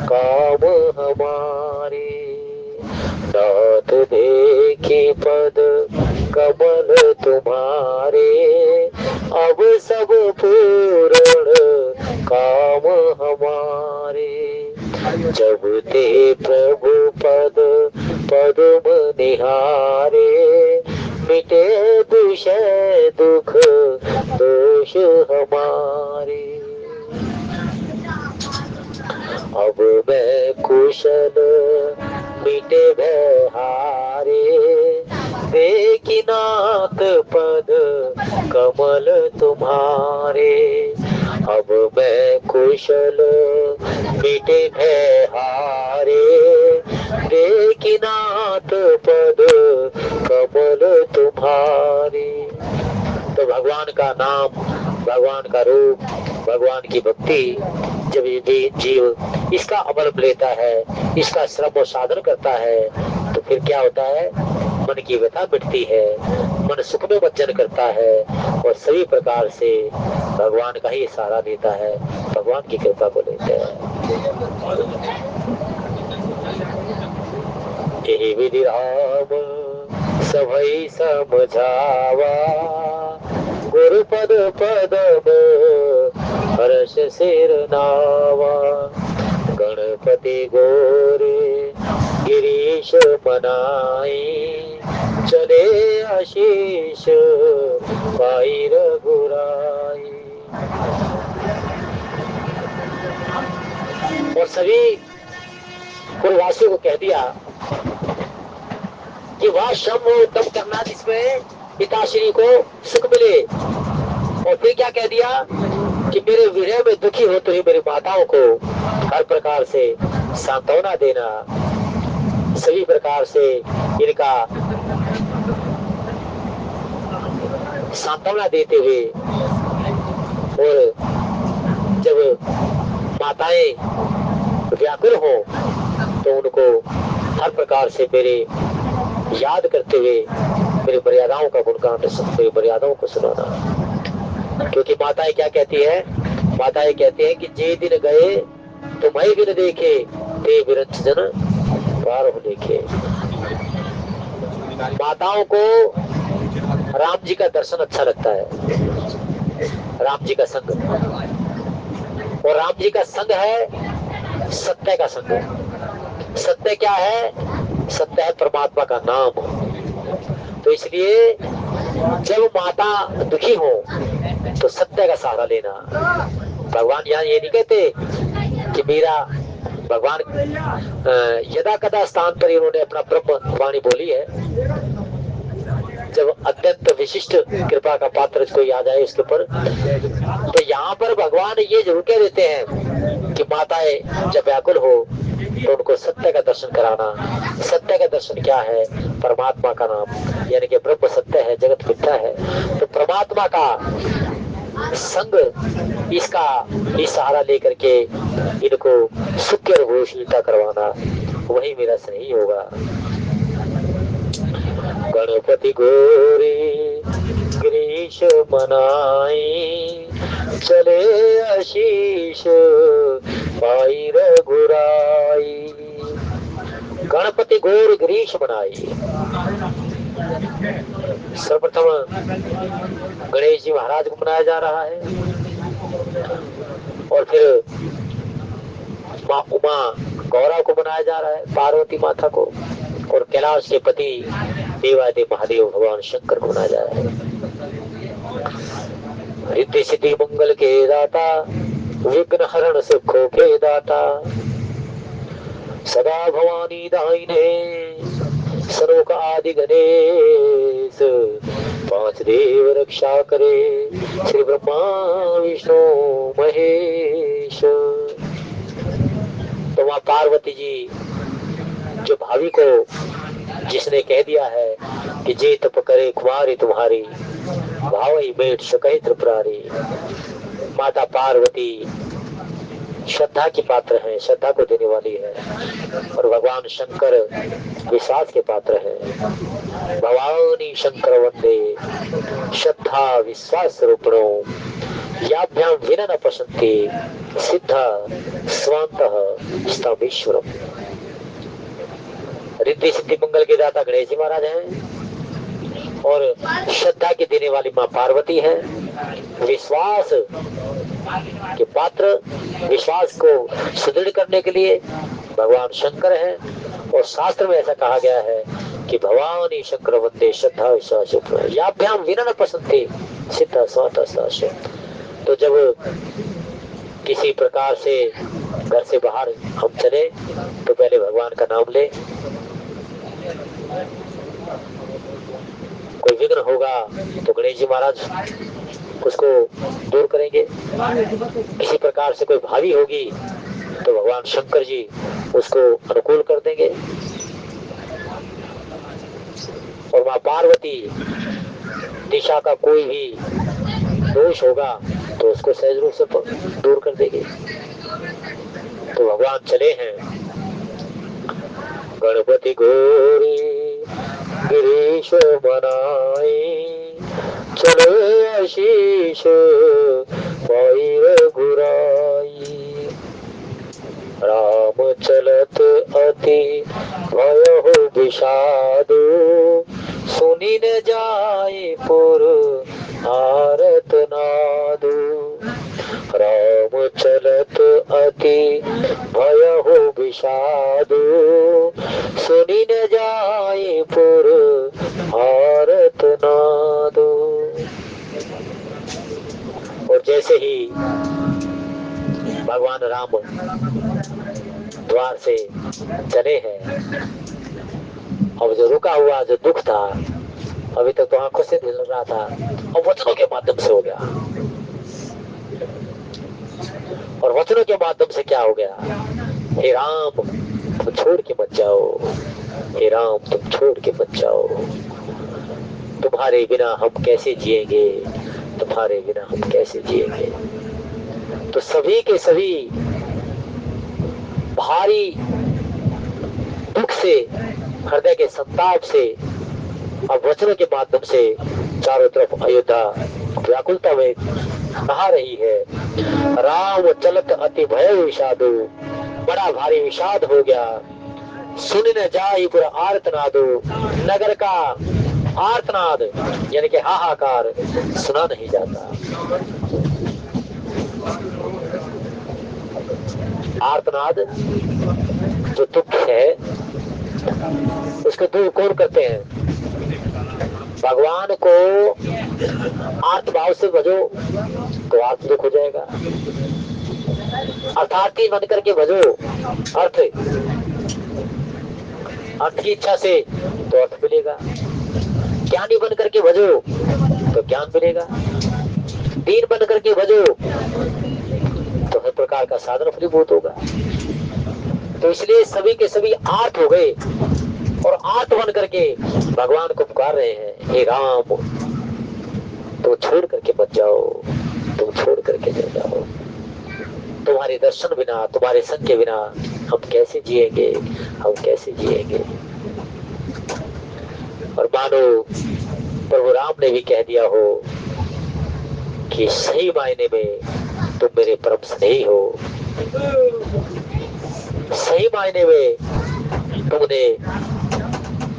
काम हमारे। नाथ देखी पद कमल तुम्हारे, अब सब पूर्ण काम हमारे। जब ते प्रभु पद पद्म निहारे, मिटे दुषय दुख दोष हमारे। अब मैं कुशल मिटे भय हारे, देखी नाथ पद कमल तुम्हारे, अब मैं कुशल मिटे भय हारे, देखिनाथ पद कमल तुम्हारे। तो भगवान का नाम, भगवान का रूप, भगवान की भक्ति जब ये जीव इसका अमल लेता है, इसका श्रम और साधन करता है, तो फिर क्या होता है? मन की व्यथा मिटती है, मन सुख में मज्जन करता है और सभी प्रकार से भगवान का ही सहारा लेता है, भगवान की कृपा को लेते हैं। यही विधि राम सभई समझावा, गुरुपद पदम हर्ष सिर नावा, गणपति गौरी गिरीश मनाई, चले आशीष पाई रघुराई। और सभी कुलवासियों को कह दिया कि वह श्रम हो तब करना जिसमें पिताश्री को सुख मिले। और फिर क्या कह दिया कि मेरे विरह में दुखी हो तो ही मेरी माताओं को हर प्रकार से सांत्वना देना, सभी प्रकार से इनका सांत्वना देते हुए, और जब माताएं व्याकुल हो तो उनको हर प्रकार से मेरे याद करते हुए मेरी मर्यादाओं का गुणगान, मेरी मर्यादाओं को सुनाना। क्योंकि माताएं क्या कहती है? माताएं कहती है कि जे दिन गए तुम्हें बिन देखे, ते विरंजन पार हो देखे। माताओं को राम जी का दर्शन अच्छा लगता है, राम जी का संग, और राम जी का संग है सत्य का संग। सत्य क्या है? सत्य है परमात्मा का नाम। तो इसलिए जब माता दुखी हो तो सत्य का सहारा लेना। भगवान यहाँ ये नहीं कहते कि मेरा भगवान यदा कदा स्थान पर इन्होंने अपना ब्रह्म वाणी बोली है, जब अत्यंत विशिष्ट कृपा का पात्र कोई आ जाए उसके ऊपर, तो यहाँ पर भगवान ये जरूर कह देते हैं कि माताएं जब व्याकुल हो तो उनको सत्य का दर्शन कराना। सत्य का दर्शन क्या है? परमात्मा का नाम, यानी कि ब्रह्म सत्य है, जगत मिथ्या है। तो परमात्मा का संग, इसका ही सहारा लेकर के इनको सुख और घोषणा करवाना, वही मेरा स्नेही होगा। गणपति गौरी गिरीश मनाई, चले आशीष पाई रघुराई। गणपति गौर गिरीश मनाई। सर्वप्रथम गणेश जी महाराज को मनाया जा रहा है, और फिर माँ उमा गौरा को मनाया जा रहा है, पार्वती माता को, और कैलाश के पति देवादेव महादेव भगवान शंकर को मनाया जा रहा है। रिद्धि सिद्धि मंगल के दाता, विघ्न हरण सुखों के दाता, सदा भवानी दाहिने सरोक आदि गणेश, पांच देव रक्षा करे, श्री ब्रह्मा विष्णु महेश। तो वहाँ पार्वती जी जो भावी को जिसने कह दिया है कि जे तप करे कुमारी तुम्हारी, भावई बैठ सके त्रिपुरारी। माता पार्वती श्रद्धा की पात्र है, श्रद्धा को देने वाली है, और भगवान शंकर विश्वास के पात्र है। भवानी शंकर वंदे श्रद्धा विश्वास रूपणो, याभ्याम विनन पशंति सिद्धा स्वांतः स्तमीश्वरम। रिद्धि सिद्धि मंगल के दाता गणेश जी महाराज हैं, और श्रद्धा की देने वाली माँ पार्वती है। विश्वास के पात्र, विश्वास को सुदृढ़ करने के लिए भगवान शंकर है, और शास्त्र में ऐसा कहा गया है कि भवानी शंकर वंदे श्रद्धा विश्वास याभ्याम विनन पसंदे सिद्धा स्वांतः। तो जब किसी प्रकार से घर से बाहर हम चले तो पहले भगवान का नाम ले। कोई विघ्न होगा तो गणेश जी महाराज उसको दूर करेंगे। किसी प्रकार से कोई भावी होगी तो भगवान शंकर जी उसको अनुकूल कर देंगे। और माँ पार्वती दिशा का कोई भी दोष होगा तो उसको सहज रूप से दूर कर देगी। तो भगवान चले हैं। गणपति गौरी गिरीश मनाए, चले आशीष पाई रघुराई। राम चलत अति भयहु विषादु, सुनि न जाए पुर आरत नादु। राम चलत अति भयहु विषादु, सुनि न जाए पुर आरत नादु। और जैसे ही भगवान राम द्वार से चले हैं, अब जो रुका हुआ जो दुख था अभी तक तो आंखों से झलक रहा था, अब वचनों के माध्यम से हो गया। और वचनों के माध्यम से क्या हो गया? हे राम तुम छोड़ के मत जाओ, हे राम तुम छोड़ के मत जाओ, तुम्हारे बिना हम कैसे जिएंगे, तुम्हारे बिना हम कैसे जिएंगे। तो सभी के सभी भारी दुख से, हृदय के संताप से अब वचनों के माध्यम से चारों तरफ अयोध्या व्याकुलता में नहा रही है। राम चलत अति भय विषादु, बड़ा भारी विषाद हो गया। सुन न जाई पूरा आर्तनादो, नगर का आर्तनाद यानी कि हाहाकार सुना नहीं जाता। आर्तनाद जो दुख है उसको दूर कौन करते हैं? भगवान को आर्त भाव से भजो तो आर्त दुख हो जाएगा। अर्थार्थी बन करके भजो, अर्थ की इच्छा से तो अर्थ मिलेगा। ज्ञानी बन करके भजो तो ज्ञान मिलेगा। दीन बन करके भजो तो हर प्रकार का साधन फलीभूत होगा। तो इसलिए सभी के सभी आर्त हो गए और आर्त बन करके भगवान को पुकार रहे हैं, हे राम तुम छोड़ करके मत जाओ, तुम छोड़ करके मत जाओ, तुम्हारे दर्शन बिना, तुम्हारे संग के बिना हम कैसे जिएंगे, हम कैसे जिएंगे। और मानो प्रभु राम ने भी कह दिया हो कि सही मायने में तुम मेरे परम स्नेही हो, सही मायने में तुमने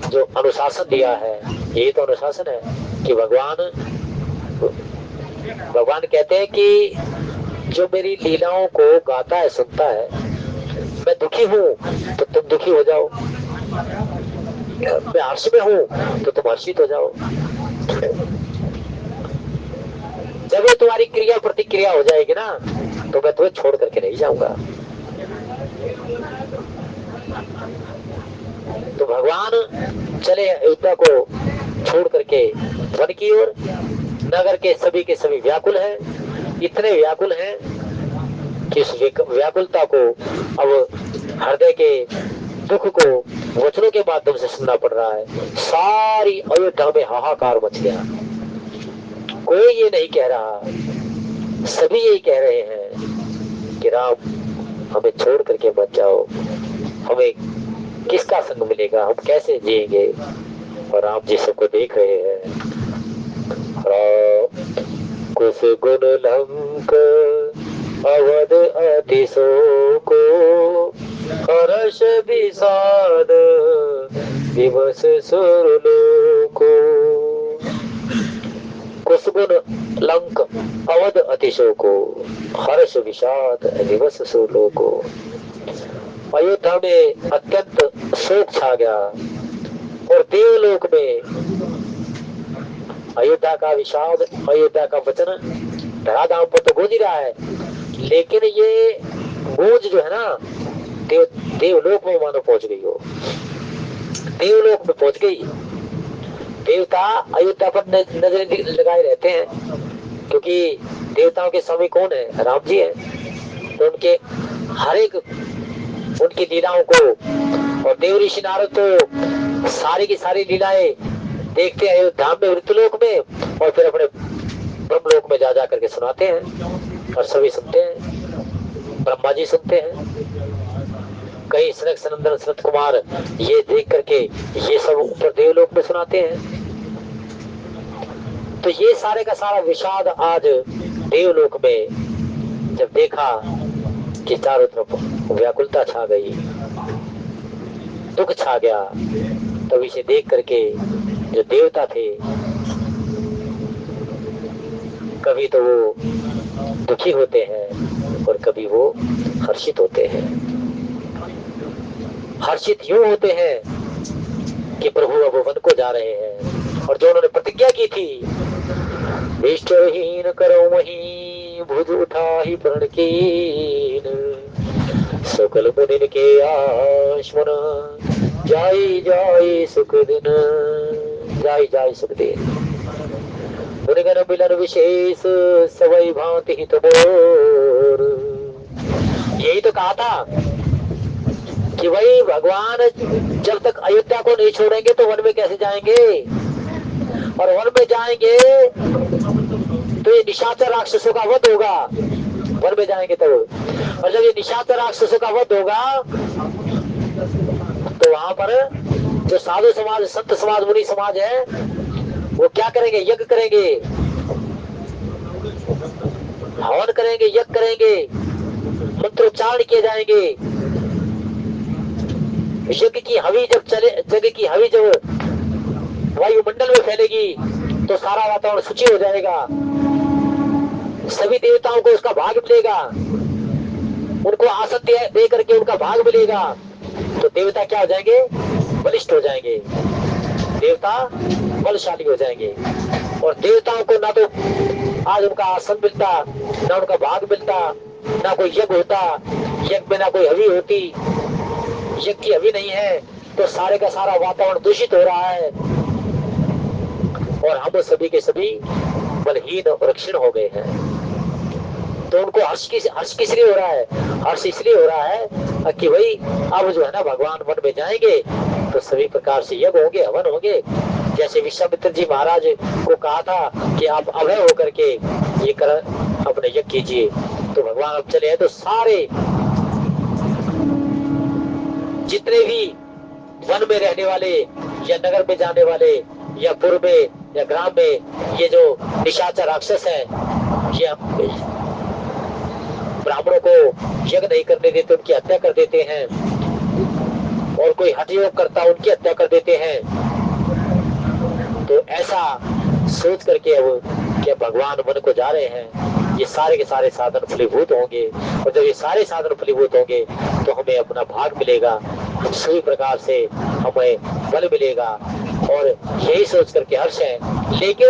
जो अनुशासन दिया है, ये तो अनुशासन है कि भगवान कहते हैं कि जो मेरी लीलाओं को गाता है, सुनता है, मैं दुखी हूँ तो तुम दुखी हो जाओ, मैं हर्ष में हूँ तो तुम हर्षित हो जाओ। जब ये तुम्हारी क्रिया प्रतिक्रिया हो जाएगी ना तो मैं तुम्हें छोड़ करके नहीं जाऊंगा। तो भगवान चले अयोध्या को छोड़ करके वन की ओर। नगर के सभी व्याकुल हैं, इतने व्याकुल हैं कि इस व्याकुलता को अब हृदय के दुख को वचनों के माध्यम से सुनना पड़ रहा है। सारी अयोध्या में हाहाकार मच गया। कोई ये नहीं कह रहा, सभी यही कह रहे हैं कि राम हमें छोड़ करके मत जाओ, हमें किसका संग मिलेगा, हम कैसे जिएंगे। और राम जी सबको देख रहे हैं। कुछ गुण लंक अवध अतिशोको, हर्ष विषाद दिवस सुरलोको। कुसगुन लंक अवध अतिशोको, हर्ष विषाद दिवस सुरलोको। अयोध्या में अत्यंत शोक छा गया और देवलोक में अयोध्या का विषाद, अयोध्या का वचन धराधाम पर तो गूंज रहा है, लेकिन ये गूंज जो है ना देवलोक में मानो पहुंच गई हो, देवलोक में पहुंच गई। देवता अयोध्या पर नजरें लगाए रहते हैं, क्योंकि देवताओं के स्वामी कौन है? राम जी है। तो उनके हर एक उनकी लीलाओं को, और देव ऋषि नारद तो सारी की सारी लीलाएं देखते हैं अयोध्या में, मृत्युलोक में, और फिर अपने ब्रह्मलोक में जा जा करके सुनाते हैं, और सभी सुनते हैं। ब्रह्मा जी सुनते हैं, कई सनक सनंदन सनत कुमार ये देख करके ये सब ऊपर देवलोक में सुनाते हैं। तो ये सारे का सारा विषाद आज देवलोक में जब देखा कि चारों तरफ व्याकुलता छा गई, दुख छा गया, तब इसे देख करके जो देवता थे, कभी तो वो दुखी होते हैं और कभी वो हर्षित होते हैं। हर्षित यूं होते हैं कि प्रभु अब वन को जा रहे हैं, और जो उन्होंने प्रतिज्ञा की थी, विष्टहीन करो वही भुज उठा ही प्रण कीन, सकल मुनिन के आश्मन जाई जाई सुख दिन, जाई जाई सुख दिन। मुनिगण मिलन विशेष सवै भांति हित मोर। यही तो कहा था कि भाई भगवान जब तक अयोध्या को नहीं छोड़ेंगे तो वन में कैसे जाएंगे, और वन में जाएंगे तो ये निशाचर राक्षसों का वध होगा, वन में जाएंगे तो। और जब ये निशाचर राक्षसों का वध होगा तो वहां पर जो साधु समाज, संत समाज, मुनि समाज है, वो क्या करेंगे? यज्ञ करेंगे, हवन करेंगे, यज्ञ करेंगे, मंत्रोच्चारण किए जाएंगे। यज्ञ की हवि जब चले, यज्ञ की हवि जब वायुमंडल में फैलेगी तो सारा वातावरण शुचि हो जाएगा, सभी देवताओं को उसका भाग मिलेगा, उनको आसन दे करके उनका भाग मिलेगा, तो देवता क्या हो जाएंगे? बलिष्ठ हो जाएंगे, देवता बलशाली हो जाएंगे। और देवताओं को ना तो आज उनका आसन मिलता, ना उनका भाग मिलता, ना कोई यज्ञ होता, यज्ञ में ना कोई हवि होती, यज्ञ की हवि नहीं है, तो सारे का सारा वातावरण दूषित हो रहा है, और हम सभी के सभी बलहीन और क्षीण हो गए हैं। तो उनको हर्ष किस लिए हो रहा है? हर्ष इसलिए हो रहा है कि भाई अब जो है ना भगवान वन में जाएंगे तो सभी प्रकार से यज्ञ होंगे, हवन होंगे। जैसे विश्वामित्र जी महाराज को कहा था कि आप अभय होकर के ये कर अपने यज्ञ कीजिए, तो भगवान अब चले हैं, तो सारे जितने भी वन में रहने वाले या नगर में जाने वाले या पुर में या ग्राम में ये जो निशाचर राक्षस है, ये ब्राह्मणों को यज्ञ नहीं करने देते, उनकी हत्या कर देते हैं, और कोई हठ योग करता उनकी हत्या कर देते हैं। तो ऐसा सोच करके अब कि भगवान वन को जा रहे हैं, ये सारे के सारे साधन फलीभूत होंगे, और जब ये सारे साधन फलीभूत होंगे तो हमें अपना भाग मिलेगा, हम सभी प्रकार से हमें बल मिलेगा, और यही सोच करके हर्ष है। लेकिन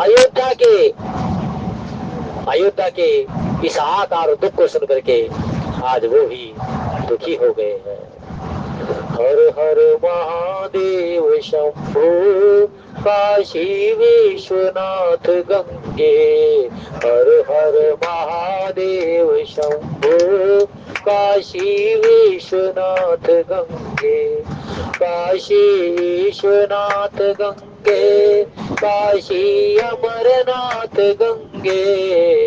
अयोध्या के इस हाहाकार और दुख को सुन करके आज वो भी दुखी हो गए हैं। हर हर महादेव शंभु काशी विश्वनाथ गंगे, हर हर महादेव शंभु काशी विश्वनाथ गंगे, काशी विश्वनाथ गंगे, काशी अमरनाथ गंगे,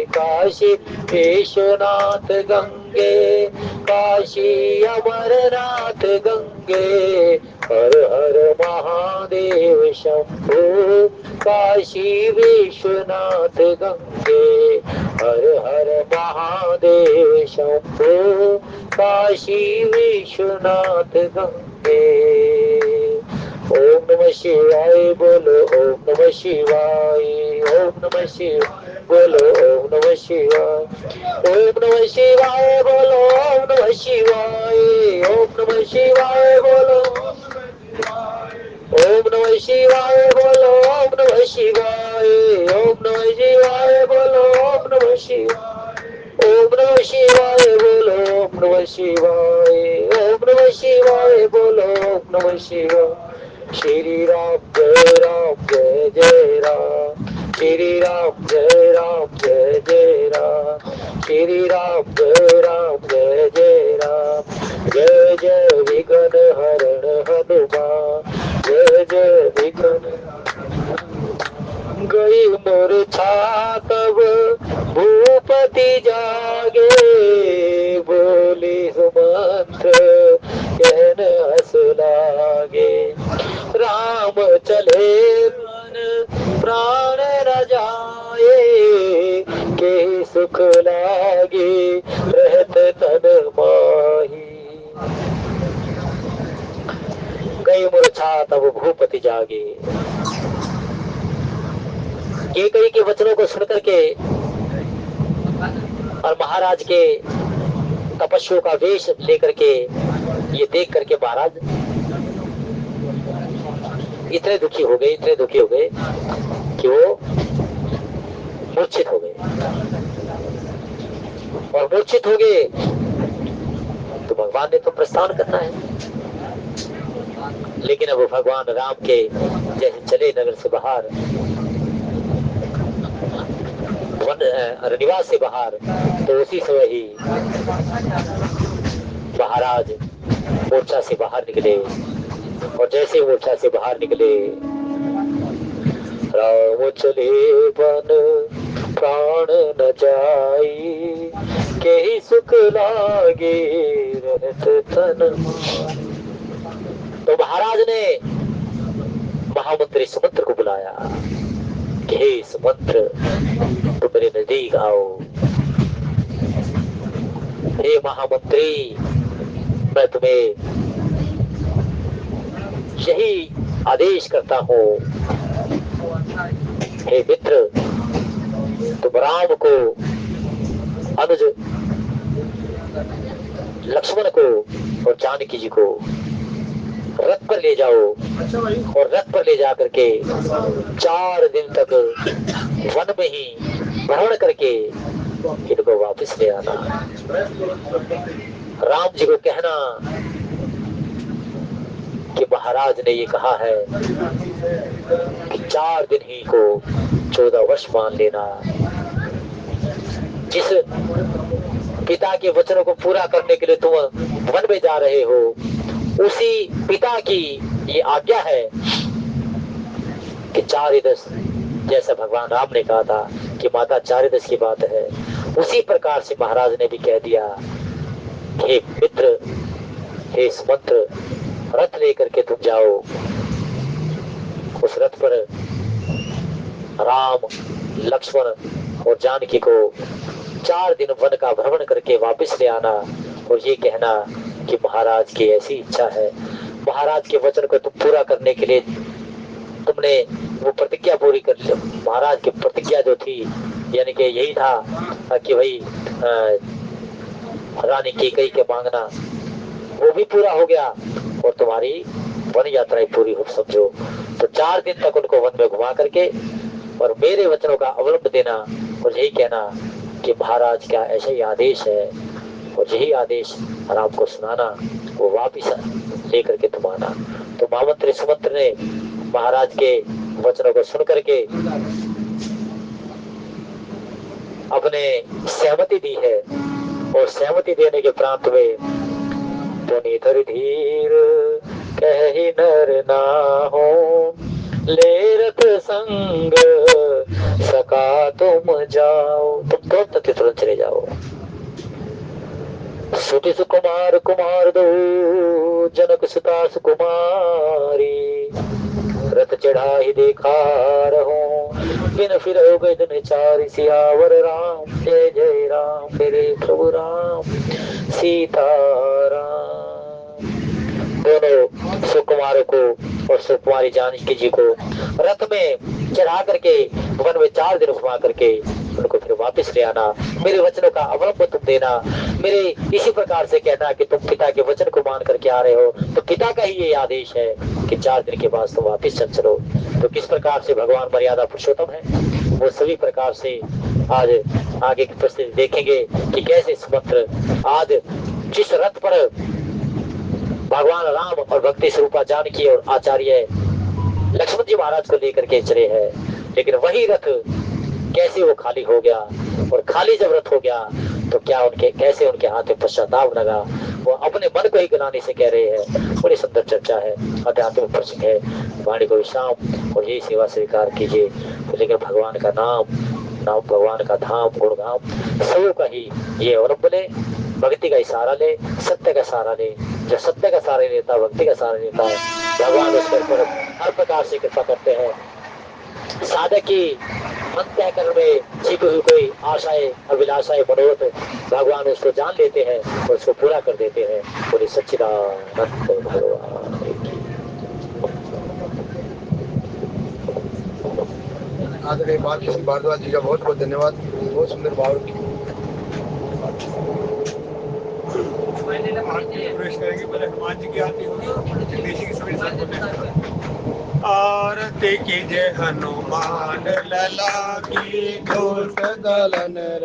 काशी विश्वनाथ गंगे, काशी अमरनाथ गंगे, हर हर महादेव शंभु काशी विश्वनाथ गंगे, हर हर महादेव शंभु काशी विश्वनाथ गंगे। ओम नमः शिवाय बोलो, ओम नमः शिवाय, ओम नमः शिवाय बोलो, ओम नमः शिवाय, ओम नमः शिवाय बोलो, ओम नमः शिवाय, ओम नमः शिवाय बोलो, ओम नमः शिवाय बोलो, ओम नमः शिवाय, ओम नमः शिवाय बोलो, ओम नमः शिवाय, ओम नमः शिवाय बोलो, ओम नमः शिवाय, ओम नमः शिवाय बोलो, ओम नमः शिवाय, श्री राम जय जय राम, श्री राम जय जय राम, श्री राम जय जय राम। जय जय विघ्न हरण हनुमान, जय जय विघ्न। गई मूर्छा तब भूपति जागे, बोली सुमंत्र कहन हस लागे। राम चले मन प्राण न जाए, के सुख लागे रहत तन माही। गई मूर्छा तब भूपति जागे। केकई के वचनों को सुनकर के और महाराज के तपस्वियों का वेश लेकर के ये देख करके महाराज इतने दुखी हो गए कि वो मूर्छित हो गए। और मूर्छित हो गए तो भगवान ने तो प्रस्थान करना है। लेकिन अब भगवान राम के जैसे चले नगर से बाहर, निवास से बाहर, तो उसी समय ही महाराज मूर्छा से बाहर निकले। और जैसे मूर्छा से बाहर निकले, राम चले बन प्राण न जाई, के ही सुख लागे रहत तन। तो महाराज ने महामंत्री सुमंत्र को बुलाया कि हे सुमंत्र, तुम मेरे नजदीक आओ। हे महामंत्री, मैं तुम्हें यही आदेश करता हूँ, हे मित्र, तुम राम को, अनुज लक्ष्मण को और जानकी जी को रथ पर ले जाओ और रथ पर ले जाकर के 4 दिन तक वन में ही भ्रमण करके इनको वापस ले आना। राम जी को कहना कि महाराज ने ये कहा है कि 4 दिन ही को 14 वर्ष मान लेना। जिस पिता के वचनों को पूरा करने के लिए तुम वन में जा रहे हो, उसी पिता की ये आज्ञा है कि 4:10, जैसा भगवान राम ने कहा था कि माता 4:10 की बात है, उसी प्रकार से महाराज ने भी कह दिया, हे मित्र, हे सुमंत्र, रथ लेकर के तुम जाओ। उस रथ पर राम, लक्ष्मण और जानकी को 4 दिन वन का भ्रमण करके वापस ले आना और ये कहना कि महाराज की ऐसी इच्छा है। महाराज के वचन को तुम पूरा करने के लिए तुमने वो प्रतिज्ञा पूरी कर ली। महाराज की प्रतिज्ञा जो थी, यानी कि यही था कि भाई रानी कैकेयी के मांगना, वो भी पूरा हो गया और तुम्हारी वन यात्रा पूरी हो, समझो। तो 4 दिन तक उनको वन में घुमा करके और मेरे वचनों का अवलंब देना और यही कहना कि महाराज का ऐसा ही आदेश है और यही आदेश राम को सुनाना, वो वापिस लेकर के तुम आना। तो महामंत्री सुमंत्र ने महाराज के वचनों को सुन करके अपने सहमति दी है और सहमति देने के प्रांत में पुनीतर धीर कही नर ना हो, ले रथ संग सका तुम जाओ। तुम तुरंत चले जाओ। सुति सुकुमार कुमार दो, जनक सुता सुकुमारी, रथ चढ़ा ही देखा रहो, बिन फिर गए दिन 4 सियावर राम। जय जय राम मेरे प्रभु राम, सीता राम। दोनों सुकुमारों को और सुकुमारी जानकी जी को रथ में चढ़ा करके वन में 4 दिन घुमा करके उनको फिर वापस ले आना। मेरे वचनों का अवलंब तुम देना। मेरे इसी प्रकार से कहना कि तुम पिता के वचन को मान करके आ रहे हो, तो पिता का ही ये आदेश है कि 4 दिन के बाद तुम वापस चल चलो। तो किस प्रकार से भगवान मर्यादा पुरुषोत्तम है, वो सभी प्रकार से आज आगे की परिस्थिति देखेंगे कि कैसे सुमंत्र आज जिस रथ पर भगवान राम और भक्ति स्वरूपा जानकी और आचार्य लक्ष्मण जी महाराज को लेकर के चले हैं, लेकिन वही रथ कैसे वो खाली हो गया, और खाली जब रथ हो गया तो क्या उनके कैसे उनके हाथ में पश्चाताप लगा, वो अपने मन को ही गिनाने से कह रहे हैं। बड़ी सुंदर चर्चा है, आध्यात्मिक प्रसंग है। वाणी को विश्राम और यही सेवा स्वीकार कीजिए। तो लेकिन भगवान का नाम नाम भगवान का धाम गुणगाम सब का ही ये अवलंबन ले, भक्ति का ही सहारा ले, सत्य का सहारा ले। जो सत्य का सहारा लेता है, भक्ति का सहारा लेता है, भगवान उसके ऊपर हर प्रकार से कृपा करते हैं। साधक की अंतःकरण में छिपी हुई कोई आशाएं, अभिलाषाएं, मनोरथ भगवान उसको जान लेते हैं और उसको पूरा कर देते हैं। बोले सच्चिदानंद भगवान की। आदरणीय बालकिशन भारद्वाज जी का बहुत बहुत धन्यवाद, बहुत सुंदर भाव की प्रवेश करेंगे। पहले हनुमान जी की आरती होगी, जगदीश जी की सभी संग आरती कीजिए हनुमान लला की, घोष दलन